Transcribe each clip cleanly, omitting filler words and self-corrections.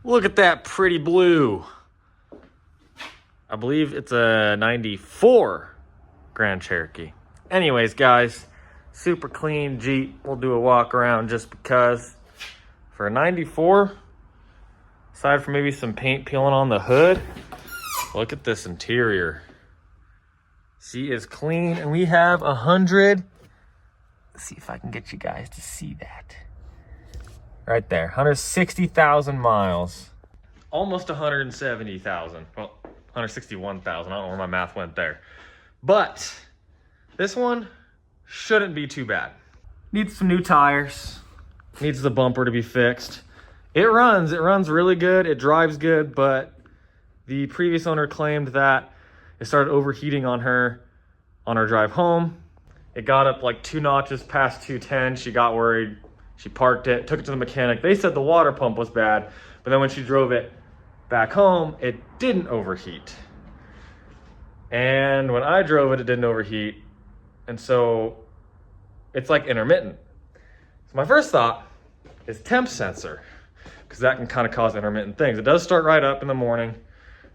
Look at that pretty blue. I believe it's a 94 Grand Cherokee. Anyways, guys, super clean Jeep. We'll do a walk around just because. For a 94, aside from maybe some paint peeling on the hood, look at this interior. She is clean, and we have 100. Let's see if I can get you guys to see that. Right there, 160,000 miles. Almost 170,000. Well, 161,000. I don't know where my math went there. But this one shouldn't be too bad. Needs some new tires. Needs the bumper to be fixed. It runs really good. It drives good, but the previous owner claimed that it started overheating on her drive home. It got up like 2 notches past 210. She got worried. She parked it, took it to the mechanic. They said the water pump was bad, but then when she drove it back home, it didn't overheat. And when I drove it, it didn't overheat. And so it's like intermittent. So my first thought is temp sensor, because that can kind of cause intermittent things. It does start right up in the morning,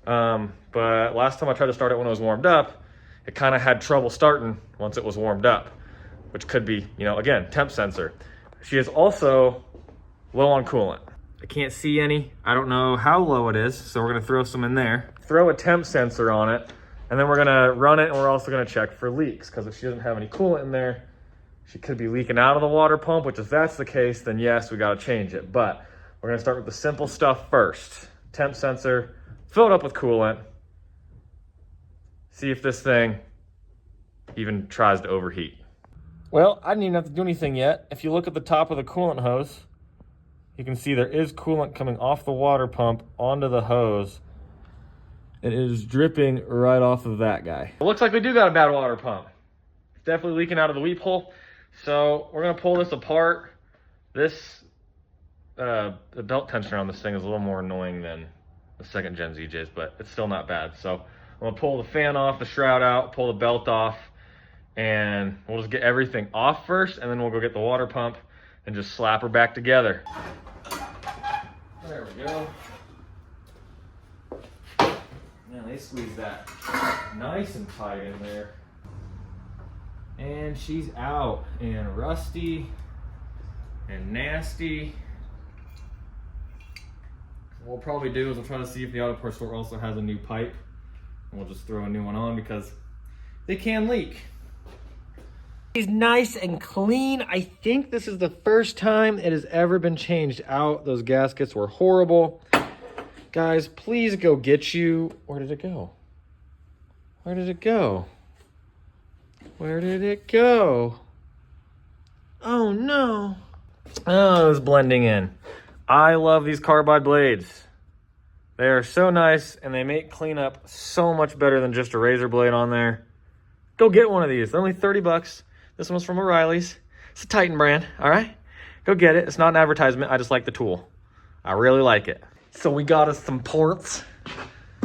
but last time I tried to start it when it was warmed up, it kind of had trouble starting once it was warmed up, which could be, again, temp sensor. She is also low on coolant. I can't see any. I don't know how low it is, so we're gonna throw some in there. Throw a temp sensor on it, and then we're gonna run it, and we're also gonna check for leaks, because if she doesn't have any coolant in there, she could be leaking out of the water pump, which if that's the case, then yes, we gotta change it. But we're gonna start with the simple stuff first. Temp sensor, fill it up with coolant. See if this thing even tries to overheat. Well, I didn't even have to do anything yet. If you look at the top of the coolant hose, you can see there is coolant coming off the water pump onto the hose. It is dripping right off of that guy. It looks like we do got a bad water pump. It's definitely leaking out of the weep hole. So we're gonna pull this apart. This, the belt tensioner on this thing is a little more annoying than the 2nd gen ZJs, but it's still not bad. So I'm gonna pull the fan off, the shroud out, pull the belt off, and we'll just get everything off first, and then we'll go get the water pump and just slap her back together. There we go. Man, they squeeze that nice and tight in there. And she's out and rusty and nasty. What we'll probably do is we'll try to see if the auto parts store also has a new pipe, and we'll just throw a new one on because they can leak. She's nice and clean. I think this is the first time it has ever been changed out. Those gaskets were horrible. Guys, please go get you. Where did it go? Where did it go? Where did it go? Oh no. Oh, it was blending in. I love these carbide blades. They are so nice, and they make cleanup so much better than just a razor blade on there. Go get one of these. They're only 30 bucks. This one's from O'Reilly's. It's a Titan brand, all right? Go get it. It's not an advertisement. I just like the tool. I really like it. So we got us some ports.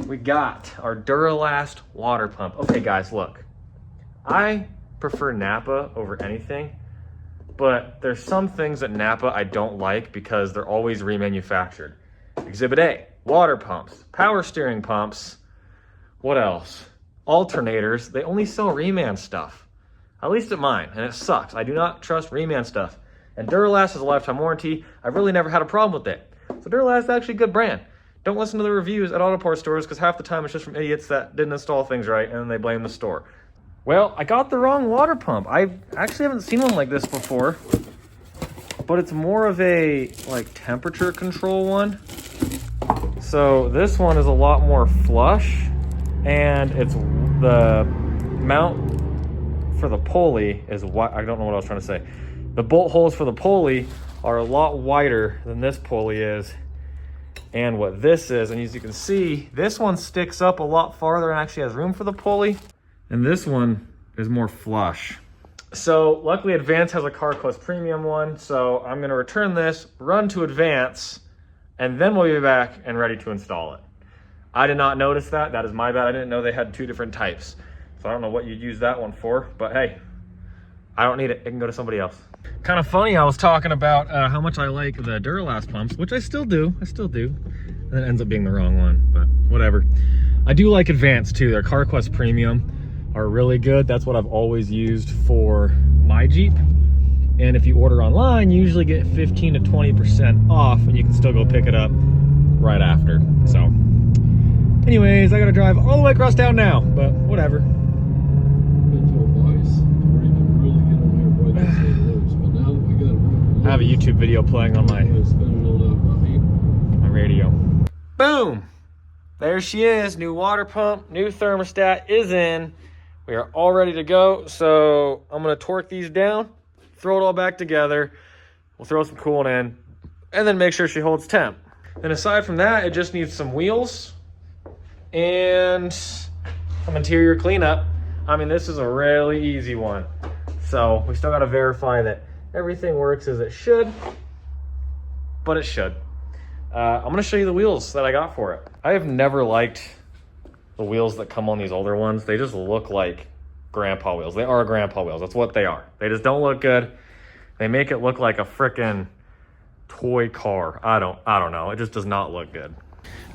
We got our Duralast water pump. Okay, guys, look. I prefer Napa over anything, but there's some things at Napa I don't like because they're always remanufactured. Exhibit A, water pumps, power steering pumps. What else? Alternators. They only sell reman stuff. At least at mine, and it sucks. I do not trust reman stuff. And Duralast has a lifetime warranty. I've really never had a problem with it. So Duralast is actually a good brand. Don't listen to the reviews at auto parts stores because half the time it's just from idiots that didn't install things right and then they blame the store. Well, I got the wrong water pump. I actually haven't seen one like this before, but it's more of a like temperature control one. So this one is a lot more flush, and it's the mount for the pulley is what I don't know what I was trying to say. The bolt holes for the pulley are a lot wider than this pulley is, and what this is. And as you can see, this one sticks up a lot farther and actually has room for the pulley, and this one is more flush. So luckily Advance has a CarQuest Premium one, so I'm gonna return this, run to Advance, and then we'll be back and ready to install it. I did not notice that. That is my bad. I didn't know they had 2 different types. So I don't know what you'd use that one for, but hey, I don't need it. It can go to somebody else. Kind of funny, I was talking about how much I like the Duralast pumps, which I still do. and then it ends up being the wrong one, but whatever. I do like Advanced too. Their CarQuest Premium are really good. That's what I've always used for my Jeep. And if you order online, you usually get 15 to 20% off, and you can still go pick it up right after. So anyways, I gotta drive all the way across town now, but whatever. I have a YouTube video playing on my radio. Boom! There she is. New water pump, new thermostat is in. We are all ready to go. So I'm gonna torque these down, throw it all back together. We'll throw some coolant in, and then make sure she holds temp. And aside from that, it just needs some wheels and some interior cleanup. I mean, this is a really easy one. So we still gotta verify that everything works as it should, but it should. I'm gonna show you the wheels that I got for it. I have never liked the wheels that come on these older ones. They just look like grandpa wheels. They are grandpa wheels, that's what they are. They just don't look good. They make it look like a frickin' toy car. I don't know, it just does not look good.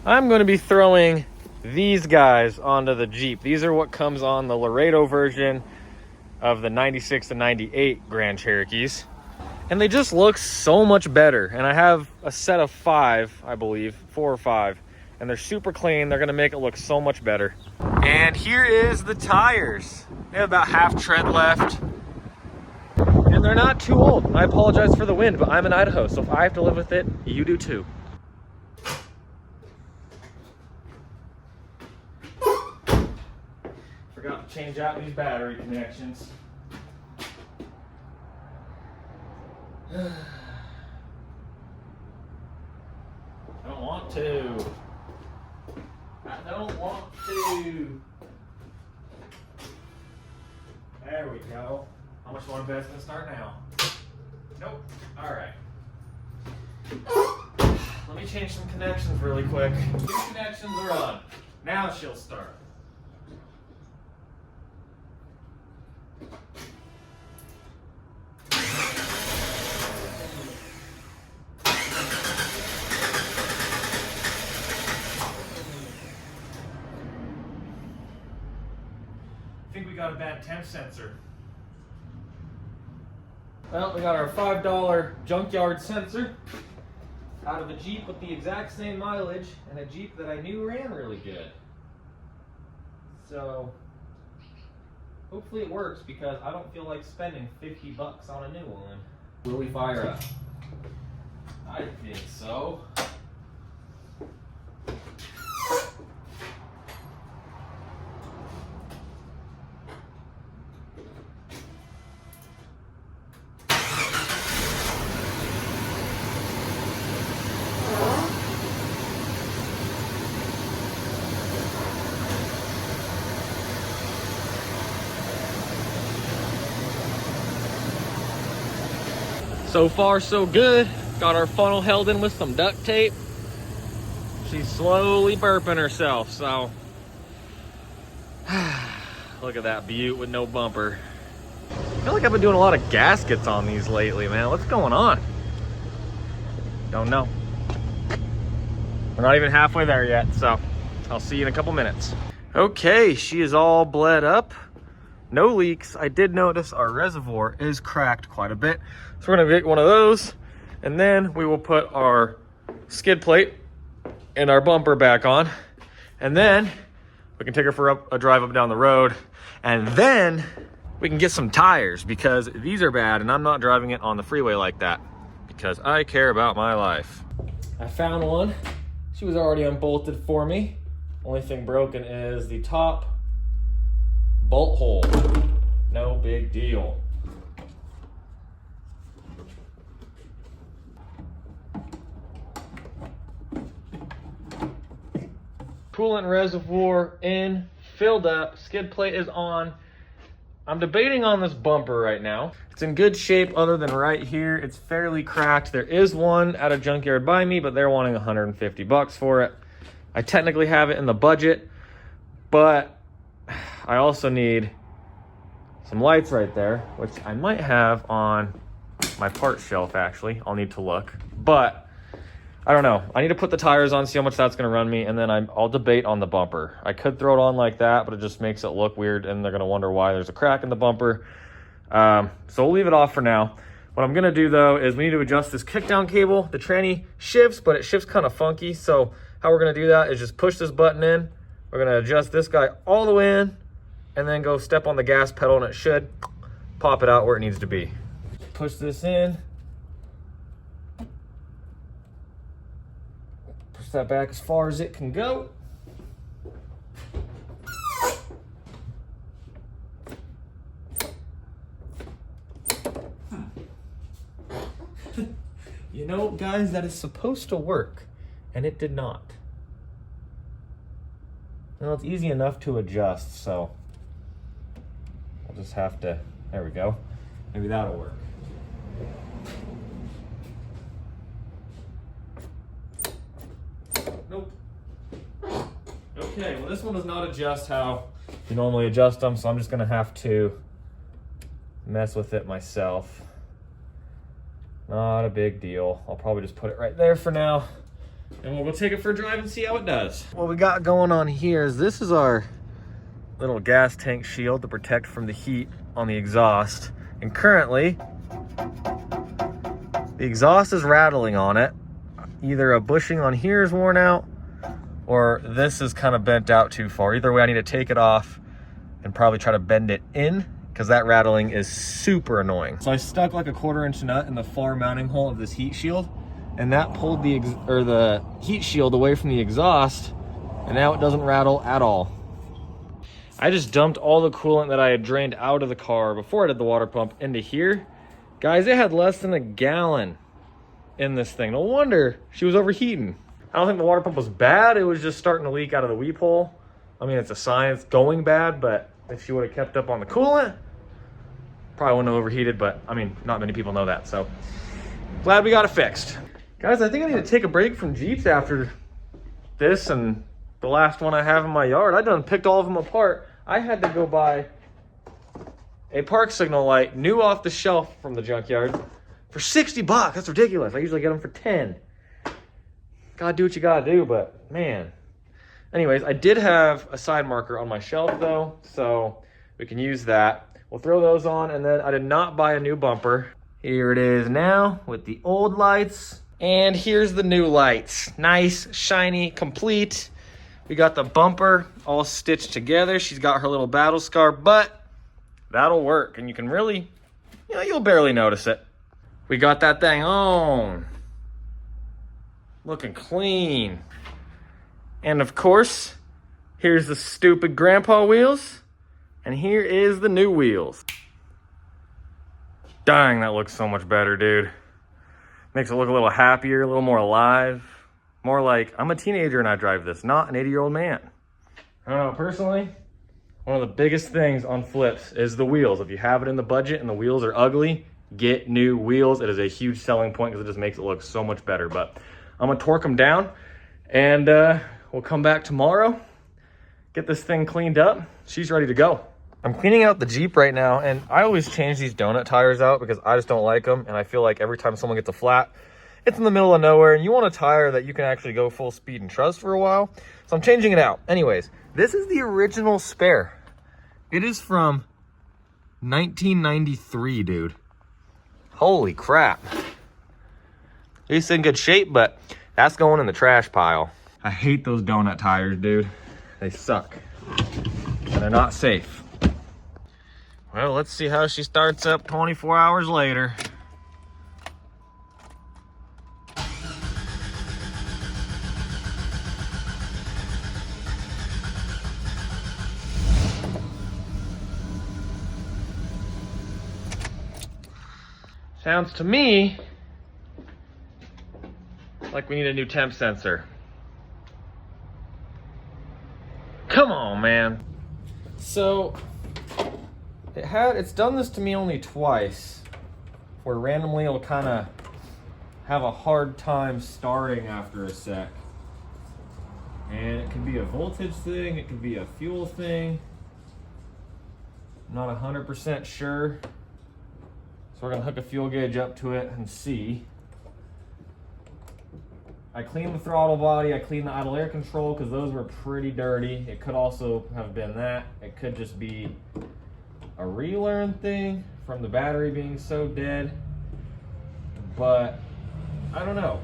I'm gonna be throwing these guys onto the Jeep. These are what comes on the Laredo version of the 96 and 98 Grand Cherokees. And they just look so much better. And I have a set of 5, I believe, 4 or 5. And they're super clean. They're gonna make it look so much better. And here is the tires. They have about half tread left. And they're not too old. I apologize for the wind, but I'm in Idaho, so if I have to live with it, you do too. Forgot to change out these battery connections. I don't want to. I don't want to. There we go. How much more invest gonna start now? Nope. All right. Let me change some connections really quick. 2 connections are on. Now she'll start. I think we got a bad temp sensor. Well, we got our $5 junkyard sensor out of a Jeep with the exact same mileage and a Jeep that I knew ran really good. So hopefully it works, because I don't feel like spending 50 bucks on a new one. Will we fire up? I think so. So far, so good. Got our funnel held in with some duct tape. She's slowly burping herself, so. Look at that butte with no bumper. I feel like I've been doing a lot of gaskets on these lately, man. What's going on? Don't know. We're not even halfway there yet, so I'll see you in a couple minutes. Okay, she is all bled up. No leaks. I did notice our reservoir is cracked quite a bit. So we're gonna get one of those, and then we will put our skid plate and our bumper back on. And then we can take her for a drive up down the road. And then we can get some tires, because these are bad and I'm not driving it on the freeway like that, because I care about my life. I found one. She was already unbolted for me. Only thing broken is the top bolt hole. No big deal. Coolant reservoir in, filled up, skid plate is on. I'm debating on this bumper right now. It's in good shape other than right here. It's fairly cracked. There is one at a junkyard by me, but they're wanting 150 bucks for it. I technically have it in the budget, but I also need some lights right there, which I might have on my parts shelf actually. I'll need to look, but I don't know. I need to put the tires on, see how much that's going to run me, and then I'll debate on the bumper. I could throw it on like that, but it just makes it look weird, and they're going to wonder why there's a crack in the bumper. So we'll leave it off for now. What I'm going to do, though, is we need to adjust this kickdown cable. The tranny shifts, but it shifts kind of funky. So how we're going to do that is just push this button in. We're going to adjust this guy all the way in, and then go step on the gas pedal, and it should pop it out where it needs to be. Push this in. Push that back as far as it can go. You know, guys, that is supposed to work, and it did not. Well, it's easy enough to adjust, so we'll just have to, there we go. Maybe that'll work. Nope. Okay, well, this one does not adjust how you normally adjust them, so I'm just gonna have to mess with it myself. Not a big deal. I'll probably just put it right there for now, and we'll go take it for a drive and see how it does. What we got going on here is this is our little gas tank shield to protect from the heat on the exhaust. And currently, the exhaust is rattling on it. Either a bushing on here is worn out, or this is kind of bent out too far. Either way, I need to take it off and probably try to bend it in, because that rattling is super annoying. So I stuck like a 1/4-inch nut in the far mounting hole of this heat shield, and that pulled the heat shield away from the exhaust, and now it doesn't rattle at all. I just dumped all the coolant that I had drained out of the car before I did the water pump into here. Guys, it had less than a gallon in this thing. No wonder she was overheating. I don't think the water pump was bad. It was just starting to leak out of the weep hole. I mean, it's a sign it's going bad, but if she would have kept up on the coolant, probably wouldn't have overheated, but I mean, not many people know that, so glad we got it fixed. Guys, I think I need to take a break from Jeeps after this and the last one I have in my yard. I done picked all of them apart. I had to go buy a park signal light, new off the shelf from the junkyard, for 60 bucks. That's ridiculous. I usually get them for 10. Gotta do what you gotta do, but man. Anyways, I did have a side marker on my shelf though, so we can use that. We'll throw those on, and then I did not buy a new bumper. Here it is now with the old lights, and here's the new lights. Nice, shiny, complete. We got the bumper all stitched together. She's got her little battle scar, but that'll work, and you can really, you know, you'll barely notice it. We got that thing on. Looking clean. And of course, here's the stupid grandpa wheels. And here is the new wheels. Dang, that looks so much better, dude. Makes it look a little happier, a little more alive. More like, I'm a teenager and I drive this, not an 80-year-old man. I don't know, personally, one of the biggest things on flips is the wheels. If you have it in the budget and the wheels are ugly, get new wheels. It is a huge selling point because it just makes it look so much better. But I'm gonna torque them down, and we'll come back tomorrow, get this thing cleaned up. She's ready to go. I'm cleaning out the Jeep right now, and I always change these donut tires out because I just don't like them, and I feel like every time someone gets a flat, it's in the middle of nowhere, and you want a tire that you can actually go full speed and trust for a while. So I'm changing it out. Anyways, this is the original spare. It is from 1993, dude. Holy crap. It's in good shape, but that's going in the trash pile. I hate those donut tires, dude. They suck, and they're not safe. Well, let's see how she starts up 24 hours later. Sounds to me like we need a new temp sensor. Come on, man. So it's done this to me only twice, where randomly it'll kind of have a hard time starting after a sec. And it can be a voltage thing, it can be a fuel thing. I'm not 100% sure. So we're gonna hook a fuel gauge up to it and see. I cleaned the throttle body, I cleaned the idle air control because those were pretty dirty. It could also have been that. It could just be a relearn thing from the battery being so dead, but I don't know.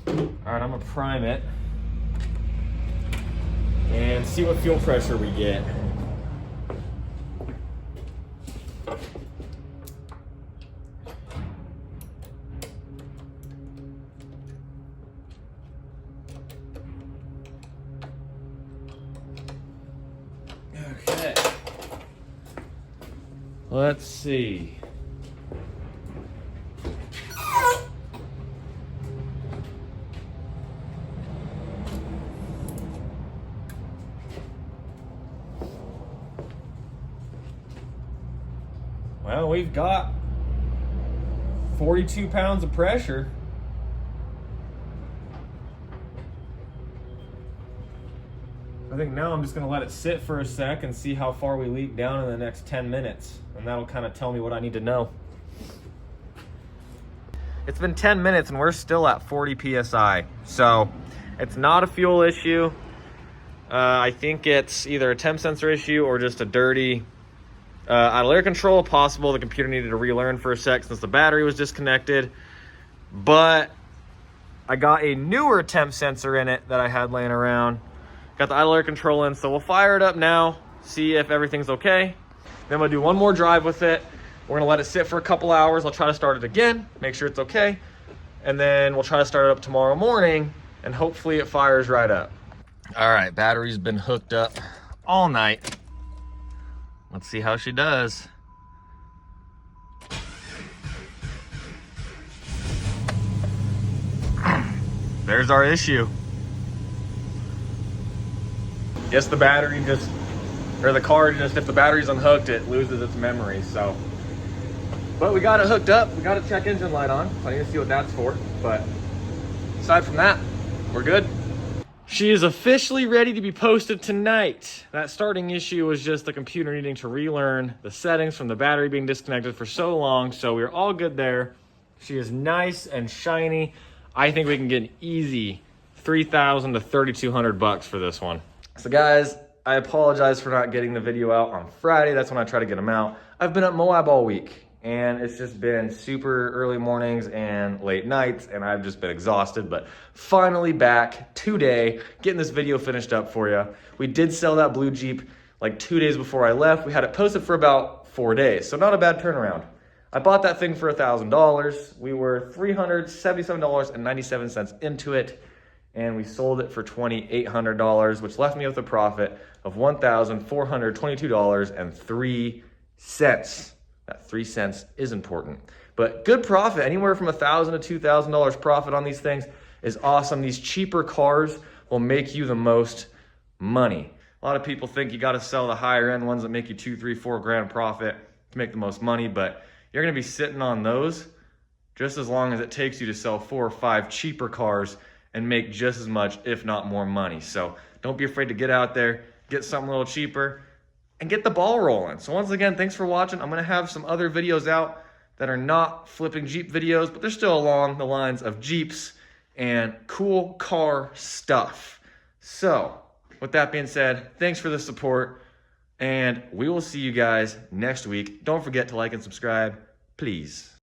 Okay. All right, I'm gonna prime it and see what fuel pressure we get. Okay. Let's see. Well, we've got 42 pounds of pressure. I think now I'm just gonna let it sit for a sec and see how far we leak down in the next 10 minutes. And that'll kind of tell me what I need to know. It's been 10 minutes and we're still at 40 PSI. So it's not a fuel issue. I think it's either a temp sensor issue or just a dirty idle air control. Possible the computer needed to relearn for a sec since the battery was disconnected. But I got a newer temp sensor in it that I had laying around. Got the idle air control in, so we'll fire it up now, see if everything's okay. Then we'll do one more drive with it. We're gonna let it sit for a couple hours. I'll try to start it again, make sure it's okay. And then we'll try to start it up tomorrow morning and hopefully it fires right up. All right, battery's been hooked up all night. Let's see how she does. There's our issue. Yes, the battery just, or the car just, if the battery's unhooked, it loses its memory, so. But we got it hooked up. We got a check engine light on. So I need to see what that's for. But aside from that, we're good. She is officially ready to be posted tonight. That starting issue was just the computer needing to relearn the settings from the battery being disconnected for so long. So we're all good there. She is nice and shiny. I think we can get an easy $3,000 to $3,200 for this one. So guys, I apologize for not getting the video out on Friday. That's when I try to get them out. I've been at Moab all week and it's just been super early mornings and late nights and I've just been exhausted, but finally back today, getting this video finished up for you. We did sell that blue Jeep like 2 days before I left. We had it posted for about 4 days, so not a bad turnaround. I bought that thing for $1,000. We were $377.97 into it. And we sold it for $2,800, which left me with a profit of $1,422.03. That 3 cents is important, but good profit. Anywhere from $1,000 to $2,000 profit on these things is awesome. These cheaper cars will make you the most money. A lot of people think you got to sell the higher end ones that make you 2, 3, 4 grand profit to make the most money, but you're going to be sitting on those just as long as it takes you to sell 4 or 5 cheaper cars and make just as much, if not more money. So don't be afraid to get out there, get something a little cheaper, and get the ball rolling. So once again, thanks for watching. I'm gonna have some other videos out that are not flipping Jeep videos, but they're still along the lines of Jeeps and cool car stuff. So with that being said, thanks for the support, and we will see you guys next week. Don't forget to like and subscribe, please.